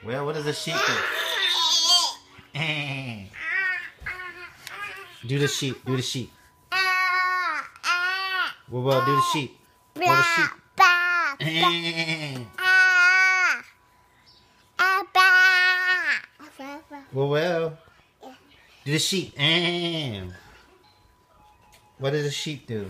Well, what does a sheep do? Do the sheep. Do the sheep. Well, do the sheep. Or the sheep. Well. Do the sheep. What does a sheep do?